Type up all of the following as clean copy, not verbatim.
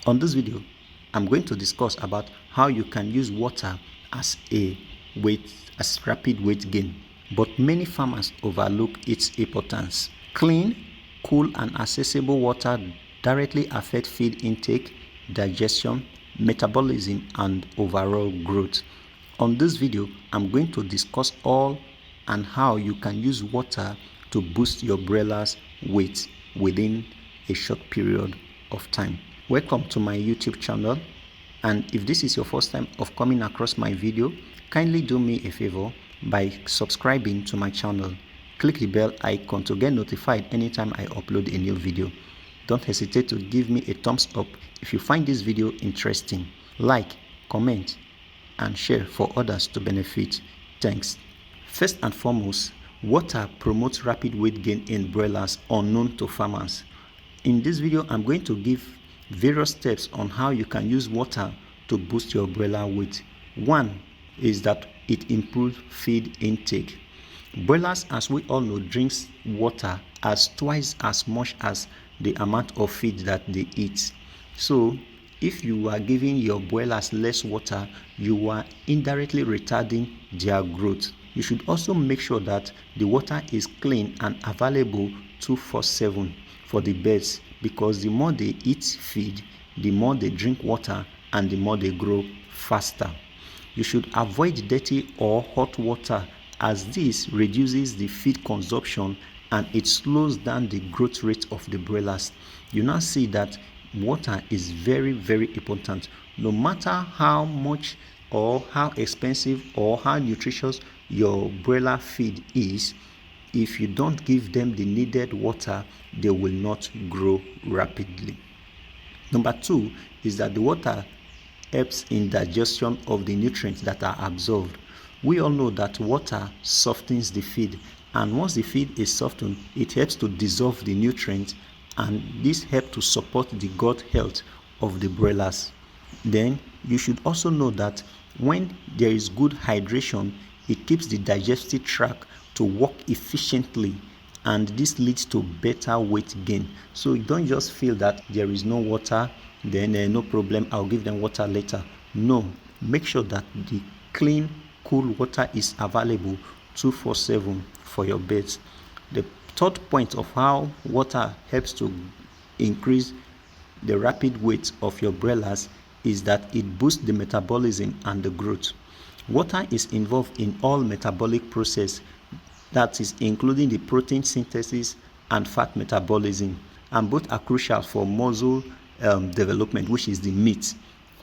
On this video, I'm going to discuss about how you can use water as rapid weight gain, but many farmers overlook its importance. Clean, cool, and accessible water directly affect feed intake, digestion, metabolism, and overall growth. On this video, I'm going to discuss all and how you can use water to boost your broilers' weight within a short period of time. Welcome to my YouTube channel, and if this is your first time of coming across my video, kindly do me a favor by subscribing to my channel. Click the bell icon to get notified anytime I upload a new video. Don't hesitate to give me a thumbs up if you find this video interesting. Like, comment, and share for others to benefit. Thanks. First and foremost, water promotes rapid weight gain in broilers unknown to farmers. In this video, I'm going to give various steps on how you can use water to boost your broiler weight. One is that it improves feed intake. Broilers, as we all know, drinks water as twice as much as the amount of feed that they eat. So if you are giving your broilers less water, you are indirectly retarding their growth. You should also make sure that the water is clean and available 24/7 for the birds, because the more they eat feed, the more they drink water and the more they grow faster. You should avoid dirty or hot water, as this reduces the feed consumption and it slows down the growth rate of the broilers. You now see that water is very, very important. No matter how much or how expensive or how nutritious your broiler feed is, if you don't give them the needed water, they will not grow rapidly. Number two is that the water helps in digestion of the nutrients that are absorbed. We all know that water softens the feed, and once the feed is softened, it helps to dissolve the nutrients, and this helps to support the gut health of the broilers. Then you should also know that when there is good hydration, it keeps the digestive tract to work efficiently, and this leads to better weight gain. So you don't just feel that there is no water, then no problem, I'll give them water later. No, make sure that the clean, cool water is available 24/7 for your birds. The third point of how water helps to increase the rapid weight of your broilers is that it boosts the metabolism and the growth. Water is involved in all metabolic process, that is including the protein synthesis and fat metabolism, and both are crucial for muscle development, which is the meat.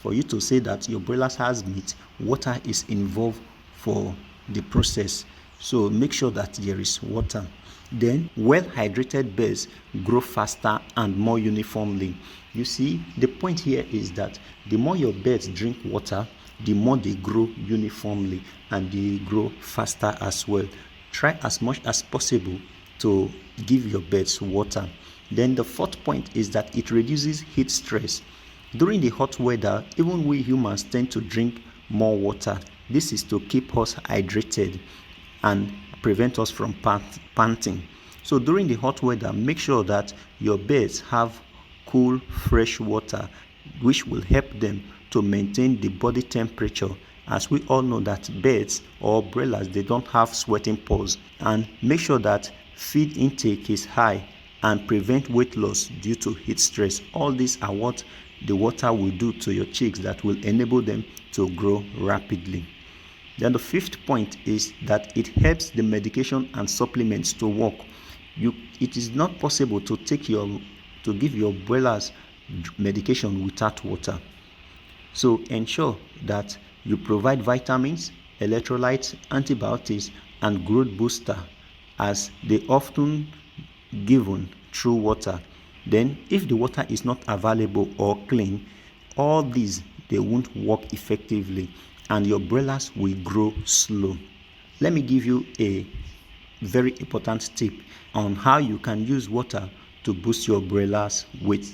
For you to say that your broilers has meat, water is involved for the process. So make sure that there is water. Then well-hydrated birds grow faster and more uniformly. You see, the point here is that the more your birds drink water, the more they grow uniformly and they grow faster as well. Try as much as possible to give your birds water. Then the fourth point is that it reduces heat stress. During the hot weather, even we humans tend to drink more water. This is to keep us hydrated and prevent us from panting. So during the hot weather, make sure that your birds have cool, fresh water, which will help them to maintain the body temperature, as we all know that birds or broilers, they don't have sweating pores. And make sure that feed intake is high and prevent weight loss due to heat stress. All these are what the water will do to your chicks that will enable them to grow rapidly. Then the fifth point is that it helps the medication and supplements to work. It is not possible to give your broilers medication without water. So ensure that you provide vitamins, electrolytes, antibiotics, and growth booster, as they often given through water. Then if the water is not available or clean, all these, they won't work effectively and your broilers will grow slow. Let me give you a very important tip on how you can use water to boost your broilers' weight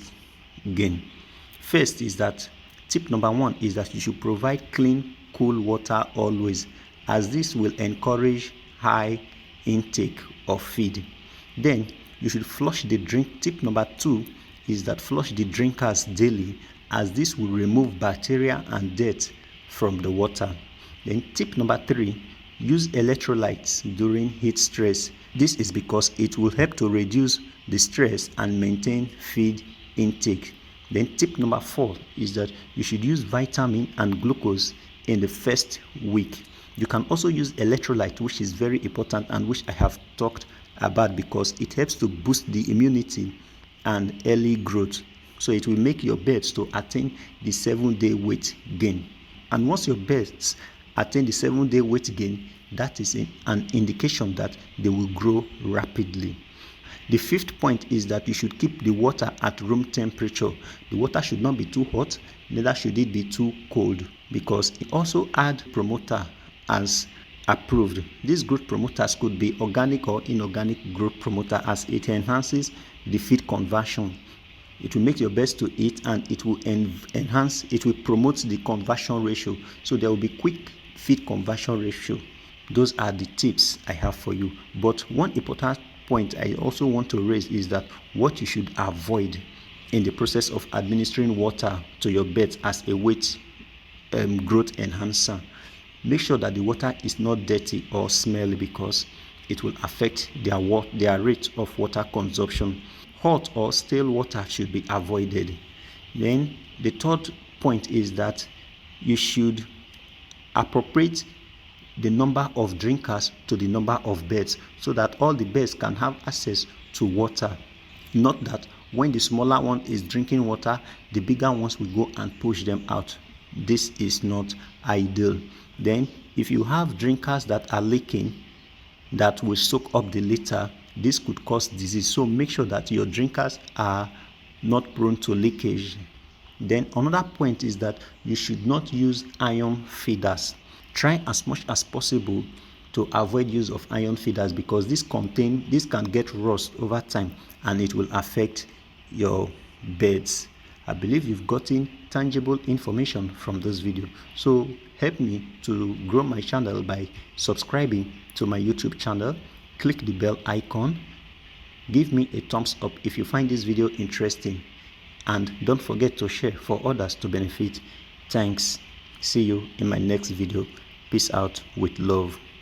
gain. First is that tip number one is that you should provide clean, cool water always, as this will encourage high intake of feed. Then you should flush the drink. Tip number two is that flush the drinkers daily, as this will remove bacteria and dirt from the water. Then tip number 3, use electrolytes during heat stress. This is because it will help to reduce the stress and maintain feed intake. Then tip number 4 is that you should use vitamin and glucose in the first week. You can also use electrolyte, which is very important and which I have talked about because it helps to boost the immunity and early growth. So it will make your birds to attain the 7-day weight gain. And once your birds attain the 7-day weight gain, that is an indication that they will grow rapidly. The 5th point is that you should keep the water at room temperature. The water should not be too hot, neither should it be too cold, because it also adds promoter as approved. These growth promoters could be organic or inorganic growth promoter, as it enhances the feed conversion. It will make your best to eat, and it will it will promote the conversion ratio. So there will be quick feed conversion ratio. Those are the tips I have for you. But one important point I also want to raise is that what you should avoid in the process of administering water to your birds as a weight growth enhancer. Make sure that the water is not dirty or smelly, because it will affect their rate of water consumption. Hot or stale water should be avoided. Then the 3rd point is that you should appropriate the number of drinkers to the number of birds, so that all the birds can have access to water. Not that when the smaller one is drinking water, the bigger ones will go and push them out. This is not ideal. Then if you have drinkers that are leaking, that will soak up the litter, this could cause disease. So make sure that your drinkers are not prone to leakage. Then another point is that you should not use iron feeders. Try as much as possible to avoid use of iron feeders, because this can get rust over time and it will affect your birds. I believe you've gotten tangible information from this video. So help me to grow my channel by subscribing to my YouTube channel. Click the bell icon. Give me a thumbs up if you find this video interesting. And don't forget to share for others to benefit. Thanks. See you in my next video. Peace out with love.